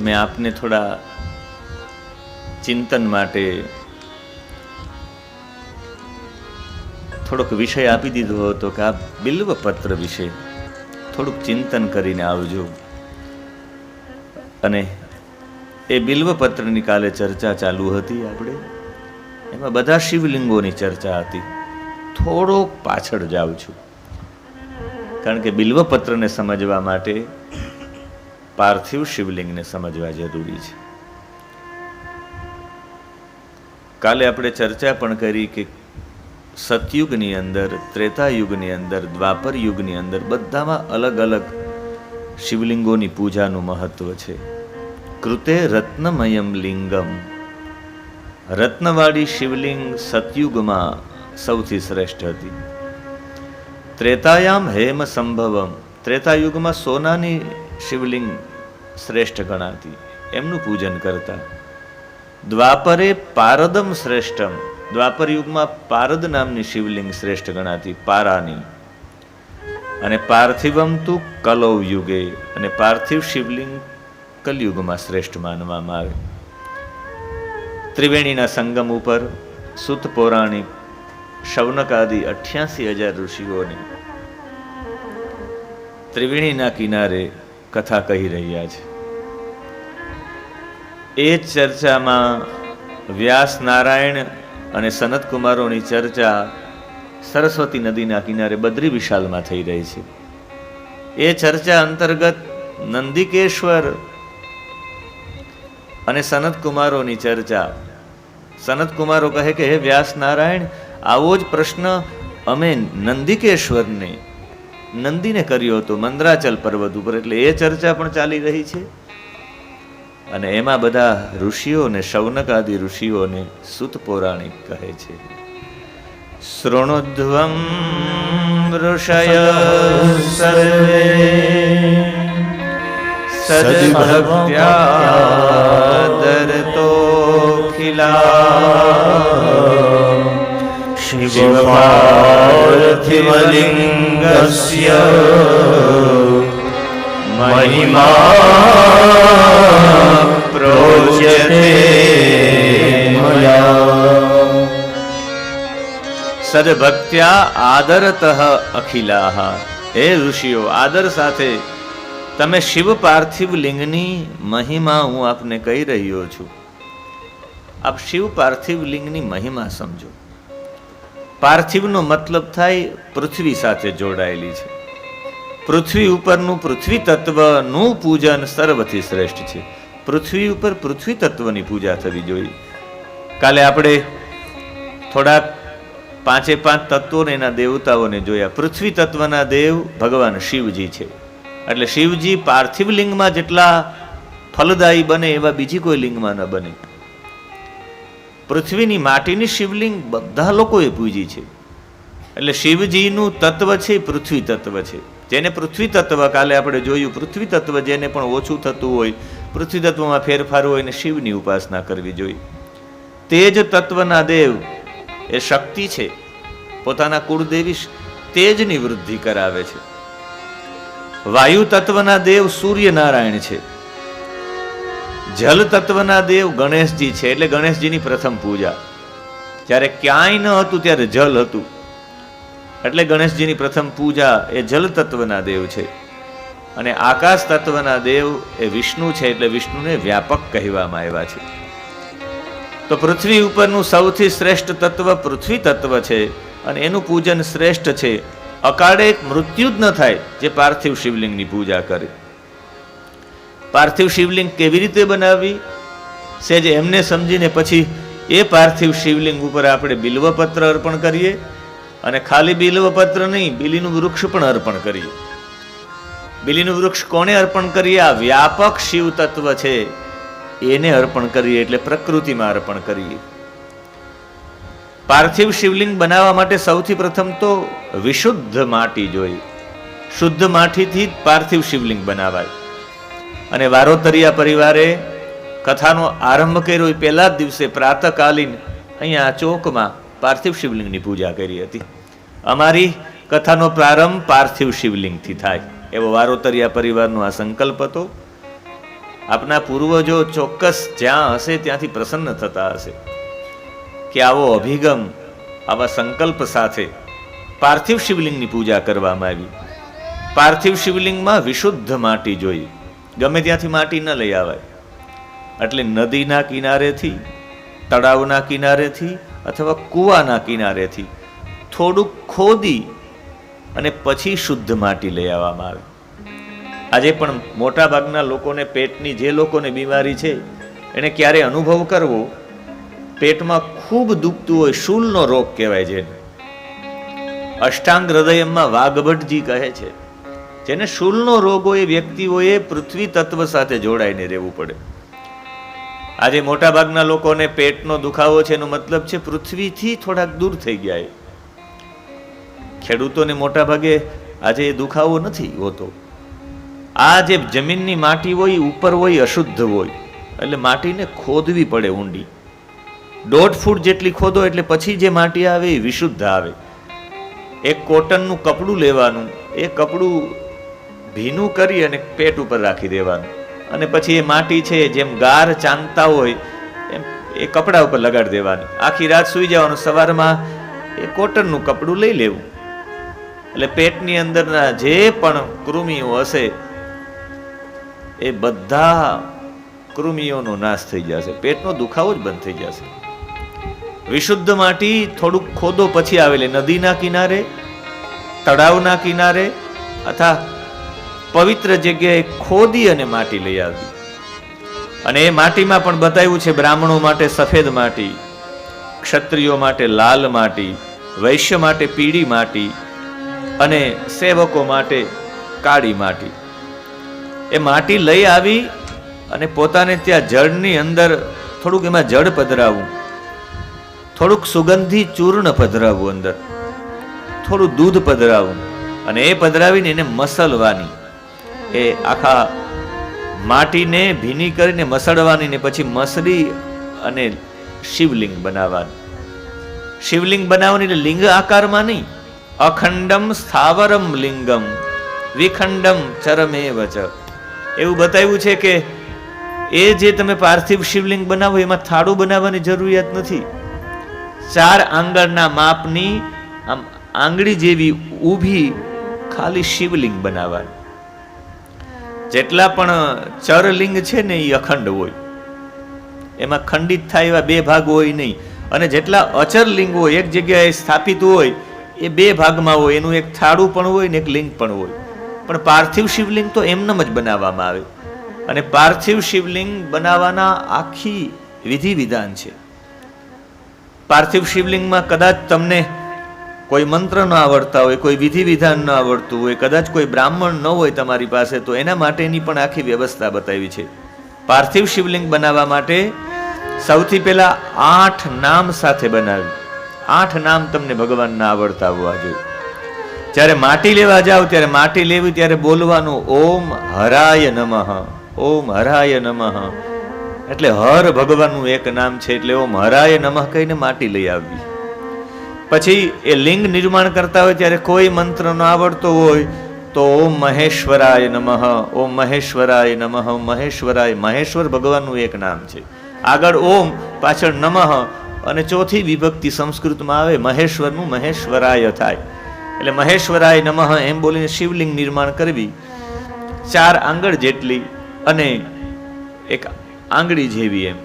મેં આપને થોડા ચિંતન માટે થોડોક વિષય આપી દીધો હતો કે આ બિલ્વપત્ર વિશે થોડુંક ચિંતન કરીને આવજો. અને એ બિલ્વપત્રની કાલે ચર્ચા ચાલુ હતી. આપણે એમાં બધા શિવલિંગોની ચર્ચા હતી. થોડોક પાછળ જાઉં છું, કારણ કે બિલ્વપત્રને સમજવા માટે પાર્થિવ શિવલિંગને સમજવા જરૂરી છે. કાલે આપણે ચર્ચા પણ કરી કે સતયુગની અંદર, ત્રેતાયુગની અંદર, દ્વાપર યુગની અંદર બધામાં અલગ અલગ શિવલિંગોની પૂજાનું મહત્વ છે. કૃતે રત્નમયમ લિંગમ, રત્નવાળી શિવલિંગ સતયુગમાં સૌથી શ્રેષ્ઠ હતી. ત્રેતાયામ હેમ સંભવમ, ત્રેતાયુગમાં સોનાની શિવલિંગ શ્રેષ્ઠ ગણાતી, એમનું પૂજન કરતા. દ્વાપરે પારદમ શ્રેષ્ઠમ, દ્વાપર યુગમાં પારદ નામની શિવલિંગ શ્રેષ્ઠ ગણાતી, પારાની. અને પાર્થિવમ તું કલૌ યુગે, અને પાર્થિવ શિવલિંગ કલયુગમાં શ્રેષ્ઠ માનવામાં આવે. ત્રિવેણીના સંગમ ઉપર સુત પૌરાણિક શૌનકાદિ 88,000 ઋષિઓની ત્રિવેણીના કિનારે કથા કહી રહ્યા છે. એ ચર્ચામાં વ્યાસ નારાયણ અને સનત કુમારોની ચર્ચા સરસ્વતી નદીના કિનારે બદ્રી વિશાલમાં થઈ રહી છે. એ ચર્ચા અંતર્ગત નંદિકેશ્વર અને સનત કુમારોની ચર્ચા. સનત કુમારો કહે કે હે વ્યાસ નારાયણ, આવો જ પ્રશ્ન અમે નંદિકેશ્વરને, નંદીને કર્યો હતો મંદરાચલ પર્વત ઉપર. એટલે એ ચર્ચા પણ ચાલી રહી છે. અને એમાં બધા ઋષિઓને, શૌનકાદિ ઋષિઓને સુત પૌરાણિક કહે છે, શૃણુધ્વમ ઋષય સર્વે સદ્ભક્ત્યાદરતોખિલા શિવપાર્થિવલિંગસ્ય મહિમા પ્રોચ્યતે મયા. સદભક્ત્યા આદરતઃ અખિલાહ, હે ઋષિઓ, આદર સાથે તમે શિવ પાર્થિવ લિંગની મહિમા હું આપને કહી રહ્યો છું. આપ શિવ પાર્થિવ લિંગની મહિમા સમજો. પાર્થિવનો મતલબ થાય પૃથ્વી સાથે જોડાયેલી છે. પૃથ્વી ઉપરનું પૃથ્વી તત્વનું પૂજન સર્વથી શ્રેષ્ઠ છે. પૃથ્વી ઉપર પૃથ્વી તત્વની પૂજા થવી જોઈએ. કાલે આપણે થોડાક 5 તત્વોને, એના દેવતાઓને જોયા. પૃથ્વી તત્વના દેવ ભગવાન શિવજી છે. એટલે શિવજી પાર્થિવ લિંગમાં જેટલા ફલદાયી બને એવા બીજી કોઈ લિંગમાં ન બને. પૃથ્વીની માટીની શિવલિંગ બધા લોકોએ પૂજી છે. એટલે શિવજીનું તત્વ છે પૃથ્વી તત્વ છે. જેને પૃથ્વી તત્વ, કાલે આપણે જોયું, પૃથ્વી તત્વ જેને પણ ઓછું થતું હોય, પૃથ્વી તત્વમાં ફેરફાર હોય, ને શિવની ઉપાસના કરવી જોઈએ. તેજ તત્વના દેવ એ શક્તિ છે. પોતાના કુળદેવી તેજની વૃદ્ધિ કરાવે છે. વાયુ તત્વના દેવ સૂર્યનારાયણ છે. જલ તત્વના દેવ ગણેશજી છે. એટલે ગણેશજીની પ્રથમ પૂજા. જ્યારે ક્યાંય ન હતું ત્યારે જલ હતું, એટલે ગણેશજીની પ્રથમ પૂજા એ જલ તત્વના દેવ છે. અને આકાશ તત્વના દેવ એ વિષ્ણુ છે. એટલે વિષ્ણુને વ્યાપક કહેવામાં આવ્યા છે. તો પૃથ્વી ઉપરનું સૌથી શ્રેષ્ઠ તત્વ પૃથ્વી તત્વ છે, અને એનું પૂજન શ્રેષ્ઠ છે. અકાળે મૃત્યુ જ ન થાય જે પાર્થિવ શિવલિંગની પૂજા કરે. પાર્થિવ શિવલિંગ કેવી રીતે બનાવવી, સેજ એમને સમજીને પછી એ પાર્થિવ શિવલિંગ ઉપર આપણે બિલ્વપત્ર અર્પણ કરીએ. અને ખાલી બિલ્વપત્ર નહીં, બિલીનું વૃક્ષ પણ અર્પણ કરીએ. બિલીનું વૃક્ષ કોને અર્પણ કરીએ? આ વ્યાપક શિવ તત્વ છે એને અર્પણ કરીએ. એટલે પ્રકૃતિમાં અર્પણ કરીએ. પાર્થિવ શિવલિંગ બનાવવા માટે સૌથી પ્રથમ તો વિશુદ્ધ માટી જોઈએ. શુદ્ધ માટીથી જ પાર્થિવ શિવલિંગ બનાવાય. અને વારોતરિયા પરિવારે કથાનો આરંભ કર્યો પહેલા જ દિવસે પ્રાતકાલીન અહીંયા ચોકમાં પાર્થિવ શિવલિંગની પૂજા કરી હતી. અમારી કથાનો પ્રારંભ પાર્થિવ શિવલિંગથી થાય એવો વારોતરિયા પરિવારનો આ સંકલ્પ હતો. આપના પૂર્વજો ચોક્કસ જ્યાં હશે ત્યાંથી પ્રસન્ન થતા હશે કે આવો અભિગમ, આવા સંકલ્પ સાથે પાર્થિવ શિવલિંગની પૂજા કરવામાં આવી. પાર્થિવ શિવલિંગમાં વિશુદ્ધ માટી જોઈએ, ગમે ત્યાંથી માટી ન લઈ આવાય. એટલે નદીના કિનારેથી, તળાવના કિનારેથી અથવા કૂવાના કિનારેથી થોડુંક ખોદી અને પછી શુદ્ધ માટી લઈ આવવામાં આવે. આજે પણ મોટા ભાગના લોકોને પેટની, જે લોકોને બીમારી છે એને ક્યારે અનુભવ કરવો, પેટમાં ખૂબ દુખતું હોય, શૂલનો રોગ કહેવાય જેને. અષ્ટાંગ હૃદયમાં વાઘભટ્ટજી કહે છે, જેને શૂલનો રોગ હોય એ વ્યક્તિઓએ પૃથ્વી તત્વ સાથે જોડાઈને રહેવું પડે. આજે મોટા ભાગના લોકોને પેટનો દુખાવો છે એનો મતલબ છે પૃથ્વીથી થોડાક દૂર થઈ ગયા. ખેડૂતોને મોટા ભાગે આજે એ દુખાવો નથી હોતો. આ જે જમીનની માટી હોય ઉપર હોય અશુદ્ધ હોય, એટલે માટીને ખોદવી પડે ઊંડી. 1.5 ફૂટ જેટલી ખોદો એટલે પછી જે માટી આવે એ વિશુદ્ધ આવે. એક કોટનનું કપડું લેવાનું, એ કપડું ભીનું કરી અને પેટ ઉપર રાખી દેવાનું, અને પછી એ માટી છે જેમ ગાર ચાંદતા હોય એમ એ કપડા ઉપર લગાડી દેવાની. આખી રાત સૂઈ જવાનું, સવારમાં એ કોટનનું કપડું લઈ લેવું. એટલે પેટની અંદરના જે પણ કૃમિઓ હશે એ બધા કૃમિઓનો નાશ થઈ જશે, પેટનો દુખાવો જ બંધ થઈ જશે. વિશુદ્ધ માટી થોડુંક ખોદો પછી આવેલી, નદીના કિનારે, તળાવના કિનારે અથવા પવિત્ર જગ્યાએ ખોદી અને માટી લઈ આવી. અને એ માટીમાં પણ બતાવ્યું છે બ્રાહ્મણો માટે સફેદ માટી, ક્ષત્રિયો માટે લાલ માટી, વૈશ્ય માટે પીળી માટી અને સેવકો માટે કાળી માટી. એ માટી લઈ આવી અને પોતાને ત્યાં જળની અંદર થોડુંક એમાં જળ પધરાવવું, થોડુંક સુગંધી ચૂર્ણ પધરાવવું, અંદર થોડું દૂધ પધરાવવું, અને એ પધરાવીને એને મસળવાની. એ આખા માટીને ભીની કરીને મસળવાની ને પછી મસળી અને શિવલિંગ બનાવવાની. શિવલિંગ બનાવવાની એટલે લિંગ આકારમાં નહીં, અખંડમ સ્થાવરમ લિંગમ વિખંડમ ચરમેવ ચ. એવું બતાવ્યું છે કે એ જે તમે પાર્થિવ શિવલિંગ બનાવો એમાં થાળું બનાવવાની જરૂરિયાત નથી. 4 આંગળના માપની આમ આંગળી જેવી ઊભી ખાલી શિવલિંગ બનાવવાની. જેટલા પણ ચરલિંગ છે ને એ અખંડ હોય, એમાં ખંડિત થાય એવા 2 ભાગ હોય નહીં. અને જેટલા અચર લિંગ હોય, એક જગ્યાએ સ્થાપિત હોય, એ 2 ભાગમાં હોય. એનું એક થાળું પણ હોય ને એક લિંગ પણ હોય. પણ પાર્થિવ શિવલિંગ તો એમનેમ જ બનાવવામાં આવે. અને પાર્થિવ શિવલિંગ બનાવવાના આખી વિધિ વિધાન છે. પાર્થિવ શિવલિંગમાં કદાચ તમને કોઈ મંત્ર ન આવડતા હોય, કોઈ વિધિ વિધાન ન આવડતું હોય, કદાચ કોઈ બ્રાહ્મણ ન હોય તમારી પાસે, તો એના માટેની પણ આખી વ્યવસ્થા બતાવી છે. પાર્થિવ શિવલિંગ બનાવવા માટે સૌથી પહેલા 8 નામ સાથે બનાવી. 8 નામ તમને ભગવાનના આવડતા હોવા જોઈએ. જ્યારે માટી લેવા જાઓ ત્યારે માટી લેવી ત્યારે બોલવાનું ઓમ હરાય નમઃ, ઓમ હરાય નમઃ. એટલે હર ભગવાનનું એક નામ છે, એટલે ઓમ હરાય નમઃ કહીને માટી લઈ આવવી. પછી એ લિંગ નિર્માણ કરતા હોય ત્યારે કોઈ મંત્ર ન આવડતો હોય તો ઓમ મહેશ્વરાય નમઃ, ઓમ મહેશ્વરાય નમઃ, ઓમ મહેશ્વરાય. મહેશ્વર ભગવાનનું એક નામ છે. આગળ ઓમ, પાછળ નમઃ, અને ચોથી વિભક્તિ સંસ્કૃતમાં આવે મહેશ્વરનું મહેશ્વરાય થાય. એટલે મહેશ્વરાય નમઃ એમ બોલીને શિવલિંગ નિર્માણ કરવી. 4 આંગળ જેટલી અને એક આંગળી જેવી એમ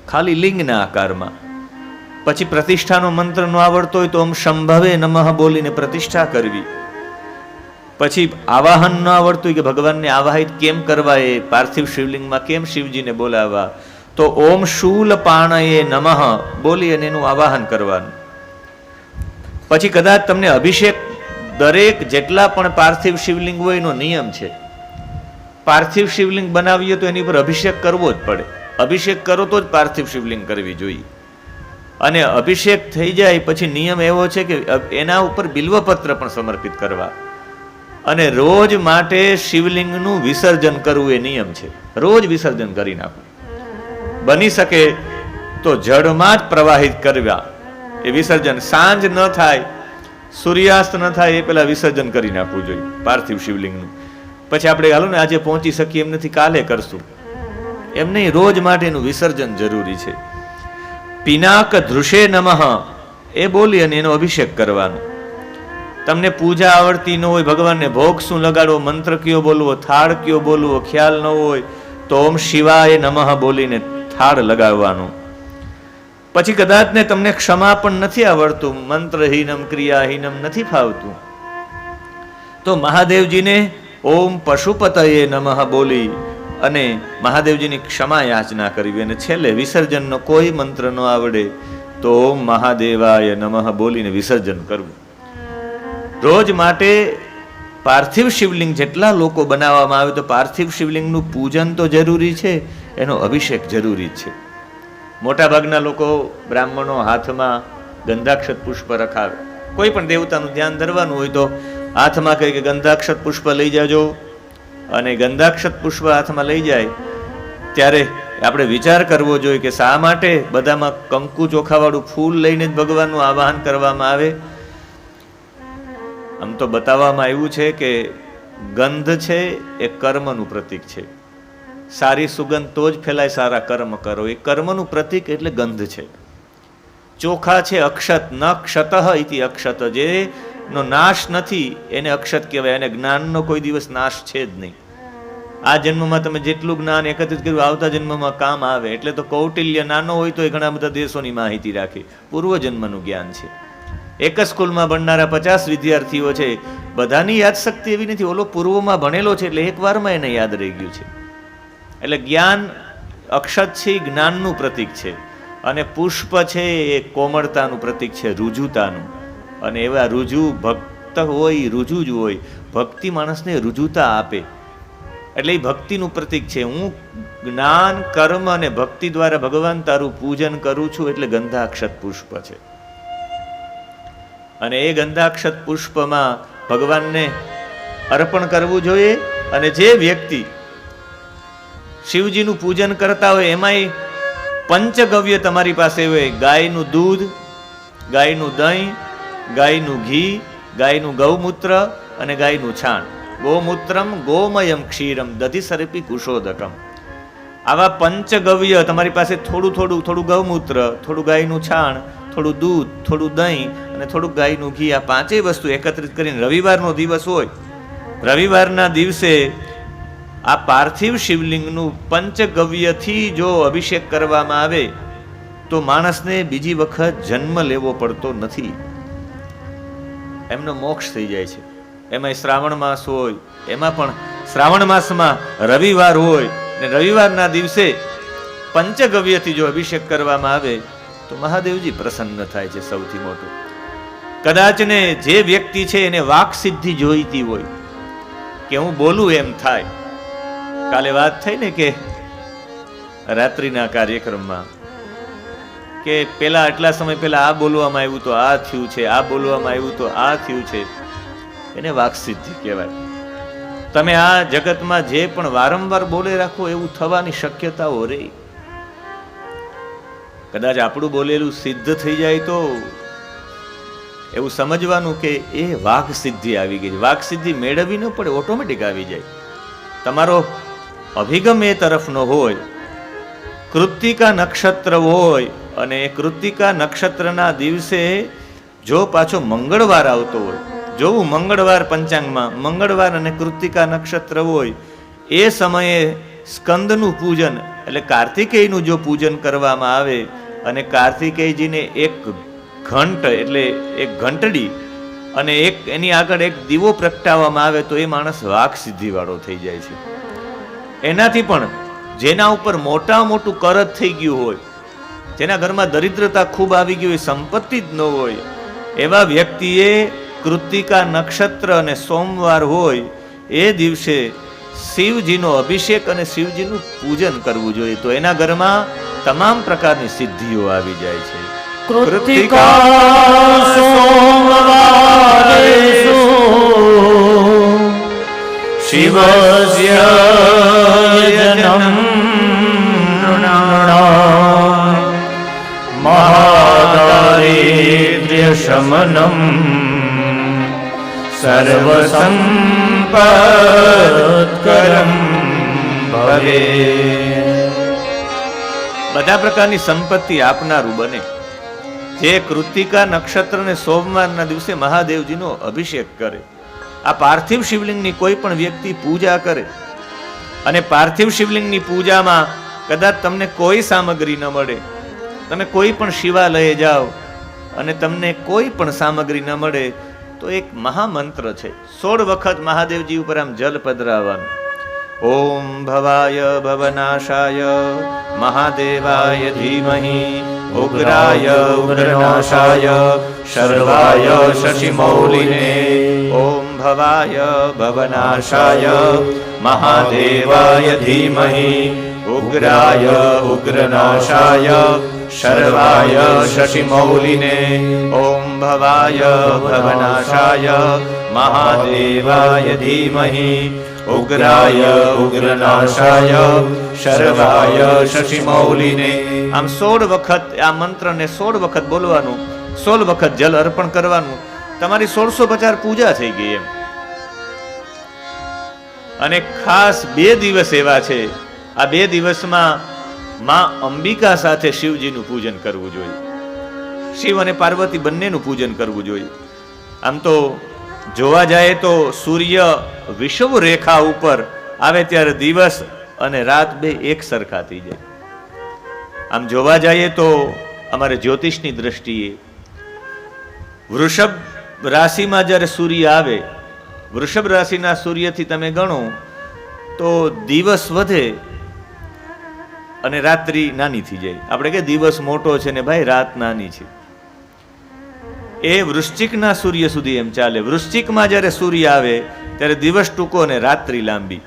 ખાલી લિંગના આકારમાં. પછી પ્રતિષ્ઠાનો મંત્ર ન આવડતો હોય તો ઓમ શંભવે નમઃ બોલીને પ્રતિષ્ઠા કરવી. પછી આવાહન ન આવડતું હોય કે ભગવાનને આવાહિત કેમ કરવા, એ પાર્થિવ શિવલિંગમાં કેમ શિવજીને બોલાવવા, તો ઓમ શૂલ પાણયે નમઃ બોલી અને એનું આવાહન કરવાનું. પછી કદાચ તમને અભિષેક, દરેક જેટલા પણ પાર્થિવ શિવલિંગ હોય એનો નિયમ છે. પાર્થિવ શિવલિંગ બનાવીએ તો એની પર અભિષેક કરવો જ પડે. અભિષેક કરો તો જ પાર્થિવ શિવલિંગ કરવી જોઈએ. અને અભિષેક થઈ જાય પછી નિયમ એવો છે કે એના ઉપર બિલ્વપત્ર પણ સમર્પિત કરવા. અને રોજ માટે શિવલિંગનું વિસર્જન કરવું એ નિયમ છે. રોજ વિસર્જન કરી નાખવું. બની શકે તો જળમાં જ પ્રવાહિત કરવા એ વિસર્જન. સાંજ ન થાય, સૂર્યાસ્ત ન થાય એ પેલા વિસર્જન કરી નાખવું જોઈએ પાર્થિવ શિવલિંગનું. પછી આપણે હાલો ને આજે પહોંચી શકીએ એમ નથી, કાલે કરશું એમ નહીં, રોજ માટે એનું વિસર્જન જરૂરી છે. પિનાક ધૃષે નમઃ એ બોલી અને એનો અભિષેક કરવાનો. તમને પૂજા આવડતી ન હોય, ભગવાનને ભોગ શું લગાડવો, મંત્ર કયો બોલવો, થાળ કયો બોલવો ખ્યાલ ન હોય તો ઓમ શિવાય નમઃ બોલીને થાળ લગાવવાનો. પછી કદાચ ને તમને ક્ષમા પણ નથી આવડતું, મંત્રહીનમ ક્રિયાહીનમ નથી ફાવતું, તો મહાદેવજીને ઓમ પશુપતયે નમઃ બોલી અને મહાદેવજીની ક્ષમા યાચના કરવી. અને છેલ્લે વિસર્જનનો કોઈ મંત્ર ન આવડે તો ઓમ મહાદેવાય નમઃ બોલીને વિસર્જન કરવું. રોજ માટે પાર્થિવ શિવલિંગ જેટલા લોકો બનાવવામાં આવે તો પાર્થિવ શિવલિંગનું પૂજન તો જરૂરી છે, એનો અભિષેક જરૂરી છે. મોટા ભાગના લોકો બ્રાહ્મણો હાથમાં ગંધાક્ષત પુષ્પ રખાવે. કોઈ પણ દેવતાનું ધ્યાન ધરવાનું હોય તો હાથમાં કહે કે ગંધાક્ષત પુષ્પ લઈ જાજો, અને ગંધાક્ષત પુષ્પ હાથમાં લઈ જાય ત્યારે આપણે વિચાર કરવો જોઈએ કે શા માટે બધામાં કંકુ ચોખાવાળું ફૂલ લઈને જ ભગવાનનું આવાહન કરવામાં આવે. આમ તો બતાવવામાં આવ્યું છે કે ગંધ છે એ કર્મનું પ્રતીક છે. સારી સુગંધ તો જ ફેલાય, સારા કર્મ કરો, એ કર્મનું પ્રતીક એટલે ગંધ છે. ચોખા છે અક્ષત, ન ક્ષતઃ ઇતિ અક્ષત, જેનો નાશ નથી એને અક્ષત કહેવાય, અને જ્ઞાનનો કોઈ દિવસ નાશ છે જ નહીં. આ જન્મમાં તમે જેટલું જ્ઞાન એકત્રિત કર્યું આવતા જન્મમાં કામ આવે. એટલે તો કૌટિલ્ય નાનો હોય તો એ ઘણા બધા દેશોની માહિતી રાખે, પૂર્વજન્મનું જ્ઞાન છે. એક જ સ્કૂલમાં ભણનારા 50 વિદ્યાર્થીઓ છે, બધાની યાદશક્તિ એવી નથી. ઓલો પૂર્વમાં ભણેલો છે એટલે એક વારમાં એને યાદ રહી ગયું છે. એટલે જ્ઞાન અક્ષત છે, જ્ઞાનનું પ્રતીક છે, અને પુષ્પ છે એ કોમળતાનું પ્રતીક છે, રુજુતાનું. અને એવા રુજુ ભક્ત હોય, રુજુ જ હોય. ભક્તિ માણસને રુજુતા આપે, એટલે એ ભક્તિનું પ્રતીક છે. હું જ્ઞાન, કર્મ અને ભક્તિ દ્વારા ભગવાન તારું પૂજન કરું છું, એટલે ગંધાક્ષત પુષ્પ છે. અને એ ગંધાક્ષત પુષ્પમાં ભગવાનને અર્પણ કરવું જોઈએ. અને જે વ્યક્તિ શિવજીનું પૂજન કરતા હોય એમાંય પંચગવ્ય તમારી પાસે હોય, ગાયનું દૂધ, ગાયનું દહીં, ગાયનું ઘી, ગાયનું ગૌમૂત્ર અને ગાયનું છાણ. ગોમૂત્રમ ગોમયમ ક્ષીરમ દધિસર્પી કુશોદકમ. આવા પંચગવ્ય તમારી પાસે થોડું થોડું, થોડું ગૌમૂત્ર, થોડું ગાયનું છાણ, થોડું દૂધ, થોડું દહીં અને થોડું ગાયનું ઘી, આ પાંચેય વસ્તુ એકત્રિત કરીને રવિવારનો દિવસ હોય, રવિવારના દિવસે આ પાર્થિવ શિવલિંગનું પંચગવ્યથી જો અભિષેક કરવામાં આવે તો માણસને બીજી વખત જન્મ લેવો પડતો નથી, એમનો મોક્ષ થઈ જાય છે. એમાં શ્રાવણ માસ હોય, એમાં પણ શ્રાવણ માસમાં રવિવાર હોય ને રવિવારના દિવસે પંચગવ્યથી જો અભિષેક કરવામાં આવે તો મહાદેવજી પ્રસન્ન થાય છે. સૌથી મોટું કદાચ ને જે વ્યક્તિ છે એને વાક સિદ્ધિ જોઈતી હોય કે હું બોલું એમ થાય. કાલે વાત થઈ ને કે રાત્રિના કાર્યક્રમમાં કે પેલા આટલા સમય પહેલા આ બોલવામાં આવ્યું તો આ થયું છે, આ બોલવામાં આવ્યું તો આ થયું છે, એને વાક સિદ્ધિ કહેવાય. તમે આ જગતમાં જે પણ વારંવાર બોલે રાખો એવું થવાની શક્યતાઓ રહી. કદાચ આપણું બોલેલું સિદ્ધ થઈ જાય તો એવું સમજવાનું કે એ વાઘ સિદ્ધિ આવી ગઈ. વાઘ સિદ્ધિ મેળવવી ન પડે, ઓટોમેટિક આવી જાય. તમારો અભિગમ એ તરફનો હોય. કૃત્તિકા નક્ષત્ર હોય અને એ કૃત્તિકા નક્ષત્રના દિવસે જો પાછો મંગળવાર આવતો હોય, જોવું મંગળવાર પંચાંગમાં મંગળવાર અને કૃત્તિકા નક્ષત્ર હોય, એ સમયે સ્કંદનું પૂજન એટલે કાર્તિકેયનું જો પૂજન કરવામાં આવે અને કાર્તિકેયજીને એક ઘંટ એટલે એક ઘંટડી અને એક એની આગળ એક દીવો પ્રગટાવવામાં આવે તો એ માણસ વાક સિદ્ધિવાળો થઈ જાય છે. એનાથી પણ જેના ઉપર મોટા મોટું કરજ થઈ ગયું હોય, જેના ઘરમાં દરિદ્રતા ખૂબ આવી ગઈ હોય, સંપત્તિ જ ન હોય, એવા વ્યક્તિએ કૃત્તિકા નક્ષત્ર અને સોમવાર હોય એ દિવસે શિવજીનો અભિષેક અને શિવજીનું પૂજન કરવું જોઈએ. તો એના ઘરમાં તમામ પ્રકારની સિદ્ધિઓ આવી જાય છે. કૃત્તિકા સોમવારેષુ શિવસ્ય યજ્ઞં નૃણાં મહાદારિદ્ર્ય શમનં સર્વ સંપત્તિ સંપત્કરમ ભવે. બધા પ્રકારની સંપત્તિ આપનારું બને. જે કૃતિકા નક્ષત્ર ને સોમવારના દિવસે મહાદેવજીનો અભિષેક કરે, આ પાર્થિવ શિવલિંગની કોઈ પણ વ્યક્તિ પૂજા કરે, અને પાર્થિવ શિવલિંગની પૂજામાં કદાચ તમને કોઈ સામગ્રી ન મળે, તમે કોઈ પણ શિવાલયે જાઓ અને તમને કોઈ પણ સામગ્રી ન મળે, તો એક મહામંત્ર છે. 16 વખત મહાદેવજી ઉપર આમ જલ પધરાવવાનું. ઓમ ભવાય ભવનાશાય મહાદેવાય ધીમહિ ઉગ્રાય ઉગ્રનાશાય શર્વાય શશિમૌલિને. ઓમ ભવાય ભવનાશાય મહાદેવાય ધીમહિ ઉગ્રાય ઉગ્રનાશાય શર્વાય શશિમૌલિને. ઓમ ભવાય ભવનાશાય મહાદેવાય ધીમહિ ઉગ્રાય ઉગ્રનાશાય શર્વાય શશિમૌલિને. આમ 16 વખત આ મંત્રને 16 વખત બોલવાનું, 16 વખત જલ અર્પણ કરવાનું. તમારી 1650 પૂજા થઈ ગઈ એમ. અને ખાસ 2 દિવસ એવા છે, આ 2 દિવસમાં માં અંબિકા સાથે શિવજીનું પૂજન કરવું જોઈએ. શિવ અને પાર્વતી બંનેનું પૂજન કરવું જોઈએ. આમ તો જોવા જાય તો સૂર્ય વિષુવ રેખા ઉપર આવે ત્યારે દિવસ અને રાત બે એક સરખા થઈ જાય. આમ જોવા જઈએ તો અમારે જ્યોતિષની દ્રષ્ટિએ વૃષભ રાશિમાં જ્યારે સૂર્ય આવે, વૃષભ રાશિના સૂર્યથી તમે ગણો તો દિવસ વધે અને રાત્રિ નાની થઈ જાય. આપણે કે દિવસ મોટો છે ને ભાઈ રાત નાની છે, એ વૃશ્ચિકના સૂર્ય સુધી એમ ચાલે. વૃશ્ચિકમાં જ્યારે સૂર્ય આવે ત્યારે દિવસ ટૂંકો અને રાત્રિ લાંબી.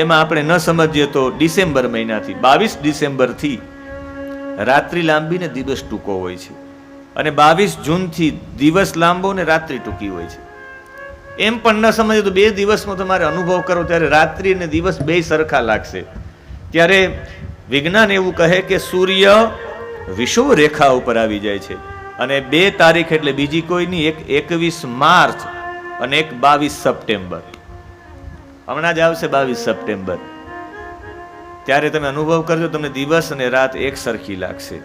એમાં આપણે ન સમજીએ તો ડિસેમ્બર મહિનાથી 22 ડિસેમ્બરથી રાત્રિ લાંબી ને દિવસ ટૂંકો હોય છે, અને 22 જૂનથી દિવસ લાંબો ને રાત્રિ ટૂંકી હોય છે. એમ પણ ન સમજે તો 2 દિવસનો તમારે અનુભવ કરો ત્યારે રાત્રિ અને દિવસ બે સરખા લાગશે. ત્યારે વિજ્ઞાન એવું કહે કે સૂર્ય વિષુવ રેખા ઉપર આવી જાય છે, અને 2 તારીખ એટલે બીજી કોઈ નહીં, એક 21 માર્ચ અને એક 22 સપ્ટેમ્બર. હમણાં જ આવશે 22 સપ્ટેમ્બર. ત્યારે તમે અનુભવ કરજો, તમને દિવસ અને રાત એક સરખી લાગશે.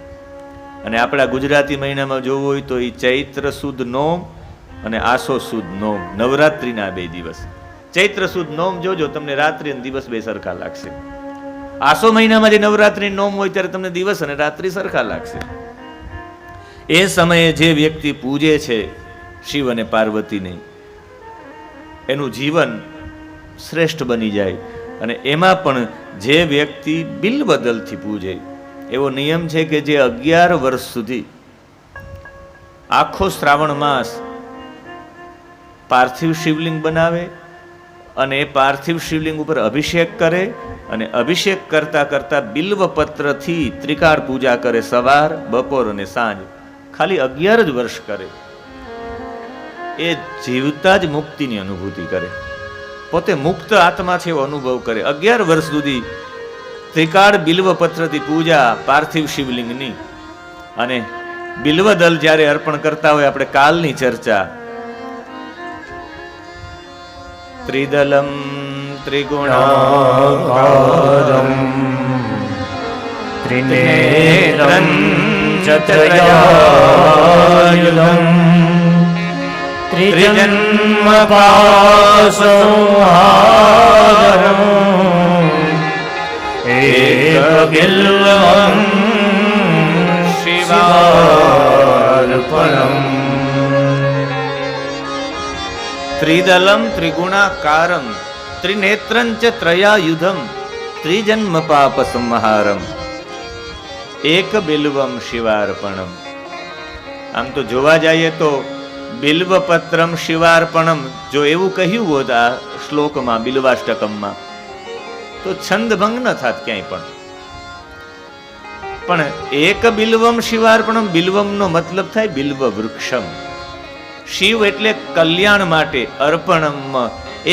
અને આપણા ગુજરાતી મહિનામાં જોવું હોય તો એ ચૈત્ર સુદ નોમ અને આસો સુદ નોમ, નવરાત્રિના 2 દિવસ. ચૈત્ર સુદ નોમ જોજો, તમને રાત્રિ અને દિવસ બે સરખા લાગશે. આસો મહિનામાં જે નવરાત્રિ નોમ હોય ત્યારે તમને દિવસ અને રાત્રિ સરખા લાગશે. એ સમયે જે વ્યક્તિ પૂજે છે શિવ અને પાર્વતીને, એનું જીવન શ્રેષ્ઠ બની જાય. અને એમાં પણ જે વ્યક્તિ બિલ્વદલથી પૂજે, એવો નિયમ છે કે જે 11 વર્ષ સુધી આખો શ્રાવણ માસ પાર્થિવ શિવલિંગ બનાવે અને એ પાર્થિવ શિવલિંગ ઉપર અભિષેક કરે, અને અભિષેક કરતા કરતા બિલ્વપત્રથી ત્રિકાળ પૂજા કરે, સવાર બપોર અને સાંજ. ખાલી 11 જ વર્ષ કરે, એ જીવતા જ મુક્તિની અનુભૂતિ કરે, પોતે મુક્ત આત્મા છે એવો અનુભવ કરે. 11 વર્ષ સુધી ત્રિકાળ બિલ્વપત્રથી પૂજા પાર્થિવ શિવલિંગની. અને બિલ્વદલ જ્યારે અર્પણ કરતા હોય, આપણે કાલની ચર્ચા, ત્રિદલમ ત્રિગુણાકારમ ત્રિનેત્રં ચત્રયાયુધં ત્રિજન્મ પાસંહારમ એકબિલ્વં શિવાર્પણમ. ત્રિદલમ ત્રિગુણાકારમ ત્રિનેત્રં ચ ત્રયાયુધમ ત્રિજન્મ પાપ સંહારમ એક બિલ્વમ શિવાર્પણમ. આમ તો જોવા જઈએ તો બિલ્વપત્રમ શિવાર્પણમ જો એવું કહ્યું હોત આ શ્લોકમાં, બિલ્વાષ્ટકમમાં, તો છંદ ભંગ ન થાત ક્યાંય પણ એક બિલ્વમ શિવાર્પણમ, બિલ્વમનો મતલબ થાય બિલ્વ વૃક્ષમ. શિવ એટલે કલ્યાણ માટે, અર્પણમ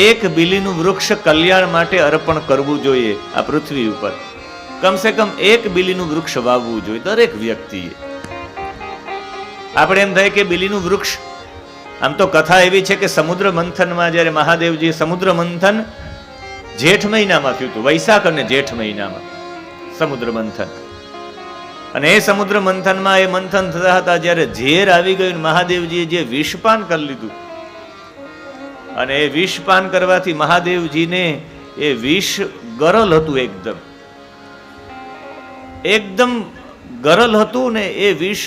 એક બિલીનું વૃક્ષ કલ્યાણ માટે અર્પણ કરવું જોઈએ. આ પૃથ્વી ઉપર કમસે કમ એક બિલીનું વૃક્ષ વાવવું જોઈએ દરેક વ્યક્તિએ. આપણે એમ થાય કે બિલીનું વૃક્ષ આમ તો કથા એવી છે કે સમુદ્ર મંથનમાં જ્યારે મહાદેવજી સમુદ્ર મંથન જેઠ મહિનામાં થયું હતું, વૈશાખ અને જેઠ મહિનામાં સમુદ્ર મંથન. અને એ સમુદ્ર મંથનમાં એ મંથન થતા હતા જ્યારે ઝેર આવી ગયું, મહાદેવજીએ જે વિષપાન કરી લીધું, અને એ વિષપાન કરવાથી મહાદેવજીને એ વિષ ગરલ હતું, એકદમ ગરલ હતું ને એ વિષ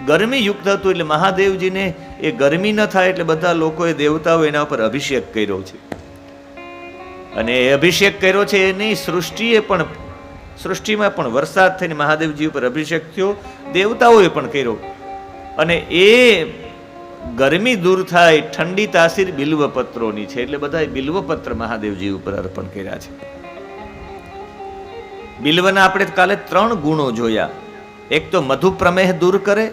ગરમી યુક્ત હતું. એટલે મહાદેવજીને એ ગરમી ન થાય એટલે બધા લોકોએ, દેવતાઓ એના ઉપર અભિષેક કર્યો છે. અને એ અભિષેક કર્યો છે એની સૃષ્ટિમાં પણ વરસાદ થઈને મહાદેવજી ઉપર અભિષેક થયો, દેવતાઓએ પણ કર્યો. અને એ ગરમી દૂર થાય, ઠંડી તાસીર બિલ્વપત્રોની છે, એટલે બધા બિલ્વપત્ર મહાદેવજી ઉપર અર્પણ કર્યા છે. બિલ્વના આપણે કાલે 3 ગુણો જોયા. એક તો મધુ પ્રમેહ દૂર કરે,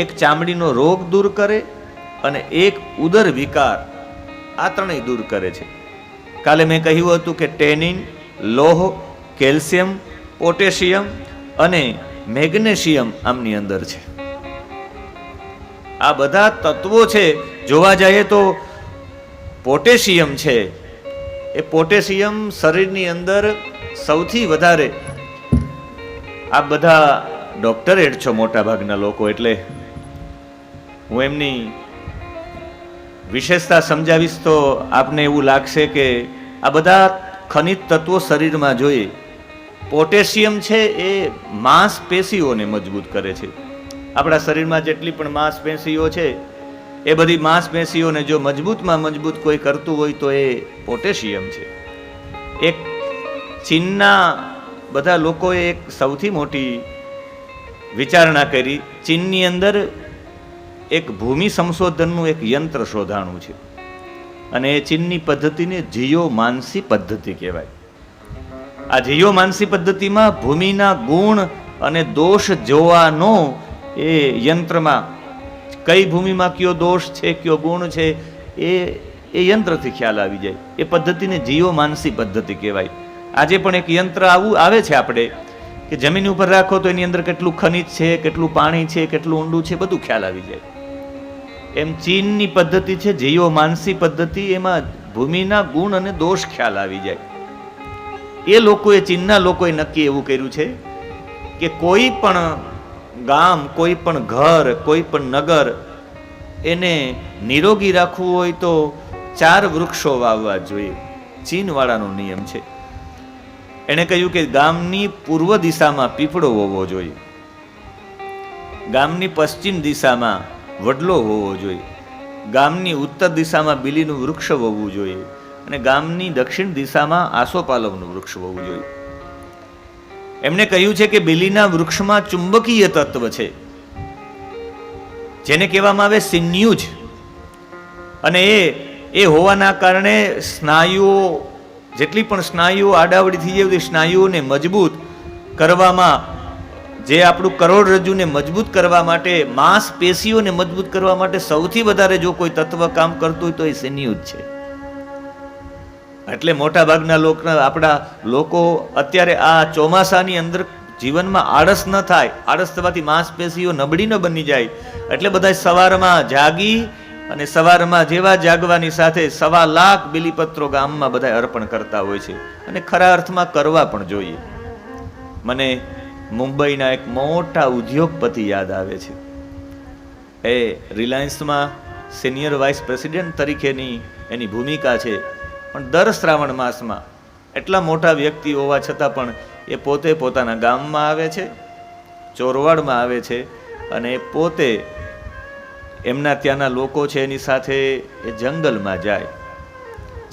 એક ચામડીનો રોગ દૂર કરે, અને એક ઉદર વિકાર. આ 3 દૂર કરે છે. કાલે મેં કહ્યું હતું કે ટેનિન, લોહ, કેલ્શિયમ, પોટેશિયમ અને મેગ્નેશિયમ આમની અંદર છે. આ બધા તત્વો છે. જોવા જઈએ તો પોટેશિયમ છે, એ પોટેશિયમ શરીરની અંદર સૌથી વધારે, આ બધા ડોક્ટરેટ છો મોટા ભાગના લોકો, એટલે હું એમની વિશેષતા સમજાવીશ તો આપને એવું લાગશે કે આ બધા ખનિજ તત્વો શરીરમાં જોઈએ. પોટેશિયમ છે એ માંસપેશીઓને મજબૂત કરે છે. આપણા શરીરમાં જેટલી પણ માંસપેશીઓ છે એ બધી માંસપેશીઓને જો મજબૂતમાં મજબૂત કોઈ કરતું હોય તો એ પોટેશિયમ છે. એક ચીનના બધા લોકોએ એક સૌથી મોટી વિચારણા કરી. ચીનની અંદર એક ભૂમિ સંશોધનનું એક યંત્ર શોધાણું છે, અને એ ચીનની પદ્ધતિને જીઓમાનસી પદ્ધતિ કહેવાય. આ જીઓમાનસી પદ્ધતિમાં ભૂમિના ગુણ અને દોષ જોવાનો એ યંત્રમાં, કઈ ભૂમિમાં કયો દોષ છે, કયો ગુણ છે, એ યંત્રથી ખ્યાલ આવી જાય. એ પદ્ધતિને જીઓમાનસી પદ્ધતિ કહેવાય. આજે પણ એક યંત્ર આવું આવે છે આપણે કે જમીન ઉપર રાખો તો એની અંદર કેટલું ખનિજ છે, કેટલું પાણી છે, કેટલું ઊંડું છે, બધું ખ્યાલ આવી જાય. એમ ચીનની પદ્ધતિ છે જીઓમાનસી પદ્ધતિ, એમાં ભૂમિના ગુણ અને દોષ ખ્યાલ આવી જાય. એ લોકોએ, ચીનના લોકોએ નક્કી એવું કર્યું છે કે કોઈ પણ ગામ, કોઈ પણ ઘર, કોઈ પણ નગર એને નિરોગી રાખવું હોય તો 4 વૃક્ષો વાવવા જોઈએ. ચીનવાળાનો નિયમ છે. એણે કહ્યું કે ગામની પૂર્વ દિશામાં પીપળો હોવો જોઈએ, ગામની પશ્ચિમ દિશામાં વડલો હોવો જોઈએ, ગામની ઉત્તર દિશામાં બીલીનું વૃક્ષ હોવું જોઈએ, અને ગામની દક્ષિણ દિશામાં આસોપાલવનું વૃક્ષ હોવું જોઈએ. એમણે કહ્યું છે કે બીલીના વૃક્ષમાં ચુંબકીય તત્વ છે, જેને કહેવામાં આવે સિન્યુજ, અને એ હોવાના કારણે સ્નાયુઓ, જેટલી પણ સ્નાયુઓ આડાવડી થઈ જાય સ્નાયુઓને મજબૂત કરવામાં, જે આપણું કરોડરજ્જુને મજબૂત કરવા માટે, માંસપેશીઓને મજબૂત કરવા માટે સૌથી વધારે જો કોઈ તત્વ કામ કરતું હોય તો એ સિન્યુજ છે. એટલે મોટા ભાગના આપણા લોકો અત્યારે આ ચોમાસાની અંદર જીવનમાં આળસ ન થાય, આળસ થવાથી માંસપેશીઓ નબળી ન બની જાય, એટલે બધા સવારમાં જાગી અને સવારમાં જેવા જાગવાની સાથે 1.25 લાખ બિલીપત્રો ગામમાં બધા અર્પણ કરતા હોય છે, અને ખરા અર્થમાં કરવા પણ જોઈએ. મને મુંબઈના એક મોટા ઉદ્યોગપતિ યાદ આવે છે. એ રિલાયન્સમાં સિનિયર વાઇસ પ્રેસિડેન્ટ તરીકેની એની ભૂમિકા છે, પણ દર શ્રાવણ માસમાં એટલા મોટા વ્યક્તિ હોવા છતાં પણ એ પોતે પોતાના ગામમાં આવે છે, ચોરવાડમાં આવે છે, અને એ પોતે એમના ત્યાંના લોકો છે એની સાથે એ જંગલમાં જાય,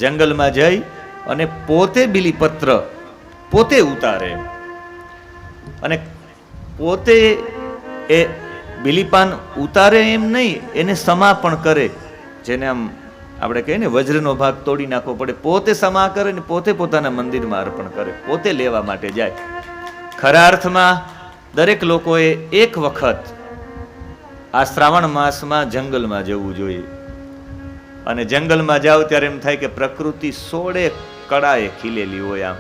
જંગલમાં જઈ અને પોતે બિલીપત્ર પોતે ઉતારે, અને પોતે એ બિલીપાન ઉતારે એમ નહીં, એને સમા પણ કરે. જેને આમ આપણે કહીએ ને વજ્રનો ભાગ તોડી નાખવો પડે, પોતે સમા કરે ને પોતે પોતાના મંદિરમાં અર્પણ કરે, પોતે લેવા માટે જાય. ખરા અર્થમાં દરેક લોકોએ એક વખત આ શ્રાવણ માસમાં જંગલમાં જવું જોઈએ. અને જંગલમાં જાઓ ત્યારે એમ થાય કે પ્રકૃતિ 16 કળાએ ખીલેલી હોય આમ,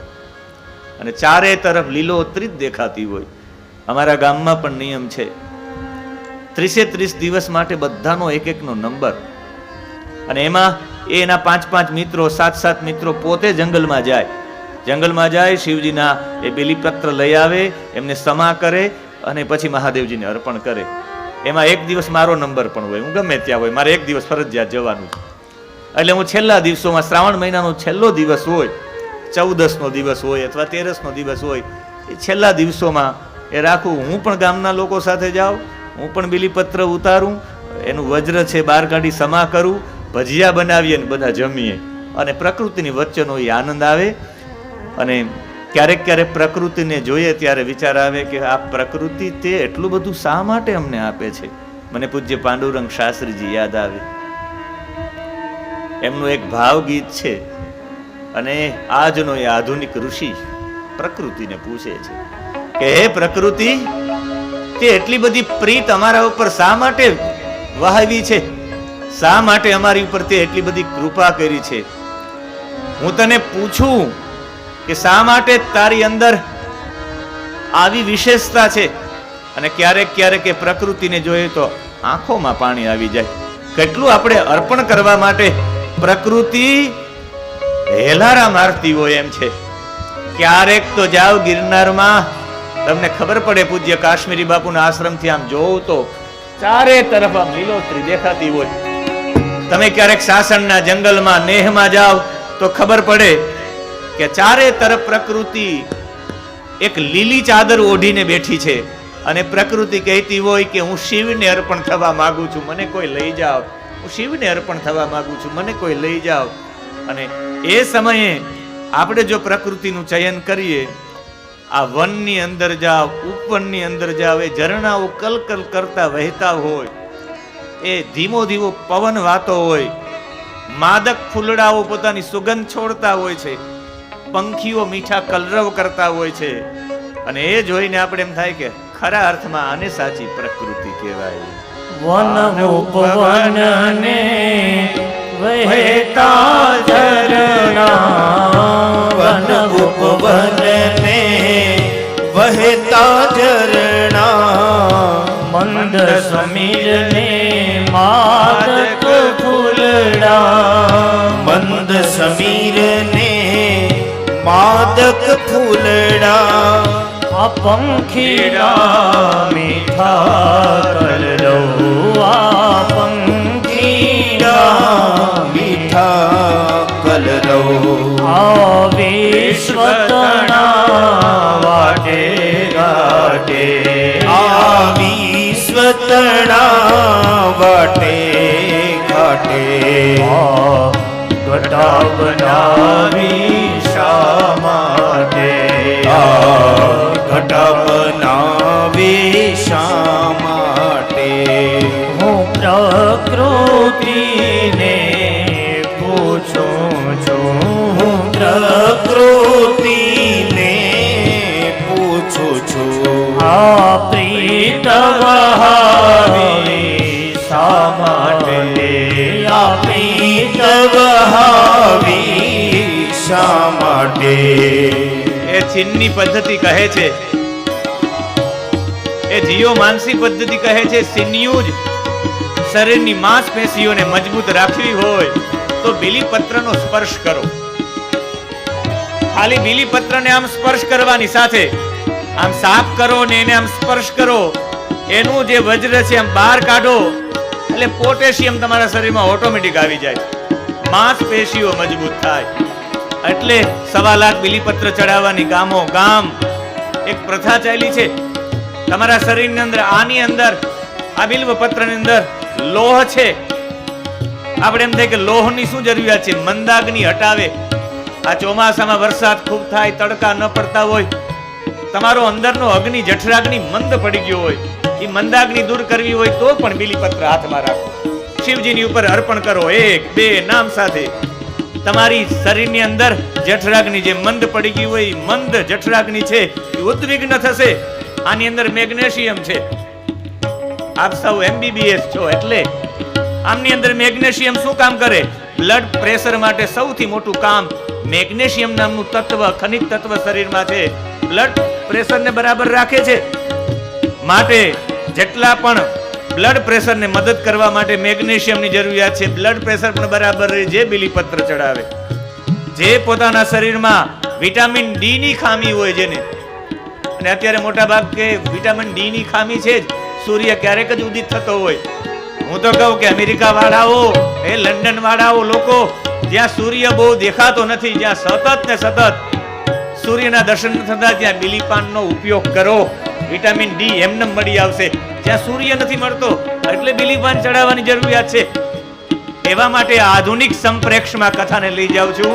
અને ચારે તરફ લીલોતરી જ દેખાતી હોય. અમારા ગામમાં પણ નિયમ છે 30 દિવસ માટે બધાનો એક એકનો નંબર. અને એમાં એના 5 મિત્રો 7 મિત્રો પોતે જંગલમાં જાય, શિવજીના એ બેલીપત્ર લઈ આવે, એમને સમા કરે અને પછી મહાદેવજીને અર્પણ કરે. એમાં એક દિવસ મારો નંબર પણ હોય, હું ગમે ત્યાં હોય, મારે એક દિવસ ફરજિયાત જવાનું છે. એટલે હું છેલ્લા દિવસોમાં, શ્રાવણ મહિનાનો છેલ્લો દિવસ હોય, 14નો દિવસ હોય અથવા 13નો દિવસ હોય, એ છેલ્લા દિવસોમાં એ રાખું. હું પણ ગામના લોકો સાથે જાઉં, હું પણ બીલીપત્ર ઉતારું, એનું વજ્ર છે બહાર કાઢી સમા કરું, ભજીયા બનાવીએ ને બધા જમીએ, અને પ્રકૃતિની વચ્ચેનો એ આનંદ આવે. અને ક્યારેક પ્રકૃતિને જોઈએ ત્યારે વિચાર આવે કે આ પ્રકૃતિ તે એટલું બધું શા માટે અમને આપે છે. મને પૂજ્ય પાંડુરંગ શાસ્ત્રીજી યાદ આવે. એમનું એક ભાવગીત છે, અને આજનો એ આધુનિક ઋષિ પ્રકૃતિને પૂછે છે કે હે પ્રકૃતિ, તે એટલી બધી પ્રીત અમારા ઉપર શા માટે વહાવી છે? શા માટે અમારી ઉપર તે એટલી બધી કૃપા કરી છે? હું તને પૂછું કે શા માટે તારી અંદર આવી વિશેષતા છે? અને ક્યારેક એ પ્રકૃતિને જોઈએ તો આંખોમાં પાણી આવી જાય. કેટલું આપણે અર્પણ કરવા માટે પ્રકૃતિ હેલારા મારતી હોય એમ છે. ક્યારેક તો જાવ ગિરનારમાં, તમને ખબર પડે, પૂજ્ય કાશ્મીરી બાપુના આશ્રમથી આમ જોવ તો ચારે તરફ આમ લીલોતરી દેખાતી હોય. તમે ક્યારેક સાસણના જંગલમાં, નેહમાં જાવ તો ખબર પડે કે ચારે તરફ પ્રકૃતિ એક લીલી ચાદર ઓઢીને બેઠી છે, અને પ્રકૃતિ કહેતી હોય કે હું શિવને અર્પણ થવા માંગુ છું, મને કોઈ લઈ જાઓ. હું શિવને અર્પણ થવા માંગુ છું, મને કોઈ લઈ જાઓ. અને એ સમયે આપણે જો પ્રકૃતિનું ચયન કરીએ, આ વનની અંદર જાઓ, ઉપવનની અંદર જાઓ, એ ઝરણાઓ કલકલ કરતા વહેતા હોય, એ ધીમો પવન વાતો હોય, માદક ફૂલડાઓ પોતાની સુગંધ છોડતા હોય છે, પંખીઓ મીઠા કલરવ કરતા હોય છે, અને એ જોઈને આપણે એમ થાય કે ખરા અર્થમાં આને સાચી પ્રકૃતિ કહેવાય. વન ઉપવન ને વહેતા ઝરણા, વન ઉપવન ને વહેતા ઝરણા, મંદ સમીર ને માદક ફૂલડા, મંદ સમીર ને માદક ફૂલડા, આ પંખીડા મીઠા કલરવ, આ પંખીડા મીઠા કલરવ, આ વિશ્વતણા વાટે ઘાટે, આ વિશ્વતણા વાટે ઘાટે, ઘટા બનાવી શા માટે, ઘટા બનાવી શા માટે? હું પ્રકૃતિને પૂછું છું, હું પ્રકૃતિને પૂછું છું, આ પ્રીત વહાવી શા માટે, આ પ્રીત વહાવી શા માટે? એ ચીનની પદ્ધતિ કહે છે, એ જીઓ માનસી પદ્ધતિ કહે છે, સિન્યુજ શરીરની માંસપેશીઓને મજબૂત રાખવી હોય તો બીલીપત્રનો સ્પર્શ કરો. ખાલી બીલીપત્રને આમ સ્પર્શ કરવાની સાથે આમ સાફ કરો ને એને આમ સ્પર્શ કરો, એનું જે વજ્ર છે આમ બહાર કાઢો, એટલે પોટેશિયમ તમારા શરીરમાં ઓટોમેટિક આવી જાય, માંસપેશીઓ મજબૂત થાય. એટલે 1.25 લાખ બીલીપત્ર ચડાવવાની ગામો ગામ એક પ્રથા ચાલી છે. તમારા શરીરની અંદર, આની અંદર, આ બિલ્વપત્રની અંદર લોહ છે. આપણે એમ થાય કે લોહની શું જરૂરિયાત છે? મંદાગ્નિ હટાવે. આ ચોમાસામાં વરસાદ ખૂબ થાય, તડકા ન પડતા હોય, તમારો અંદરનો અગ્નિ, જઠરાગ્નિ મંદ પડી ગયો હોય, એ મંદાગ્નિ દૂર કરવી હોય તો પણ બીલીપત્ર હાથમાં રાખો, શિવજીની ઉપર અર્પણ કરો. 1 2 નામ સાથે તમારી શરીરની અંદર જઠરાગ્નિ જે મંદ પડી ગઈ હોય, મંદ જઠરાગ્નિ છે એ ઉદ્વિગ્ન થશે. આની અંદર મેગ્નેશિયમ છે. આપ સૌ MBBS છો, એટલે આમની અંદર મેગ્નેશિયમ શું કામ કરે? બ્લડ પ્રેશર માટે સૌથી મોટું કામ મેગ્નેશિયમ નામનું તત્વ, ખનિજ તત્વ શરીરમાં છે, બ્લડ પ્રેશરને બરાબર રાખે છે. માટે જેટલા પણ બ્લડ પ્રેશરને મદદ કરવા માટે મેગ્નેશિયમની જરૂરિયાત છે. બ્લડ પ્રેશર પણ બરાબર રહે જે બીલીપત્ર ચડાવે. જે પોતાના શરીરમાં વિટામિન ડી ની ખામી હોય જેને, અને અત્યારે મોટા ભાગ કે વિટામિન ડી ની ખામી છે જ, સૂર્ય ક્યારેક જ ઉદિત થતો હોય. હું તો કહું કે અમેરિકા વાળાઓ, લંડન વાળાઓ લોકો જ્યાં સૂર્ય બહુ દેખાતો નથી, જ્યાં સતત ને સતત સૂર્યના દર્શન થતા, ત્યાં બીલીપાનનો ઉપયોગ કરો. વિટામિન ડી એમને મળી આવશે. જ્યાં સૂર્ય નથી મળતો એટલે બીલીપાન ચડાવવાની જરૂરિયાત છે. એવા માટે આધુનિક સંપ્રેક્ષમાં કથાને લઈ જાઉં છું.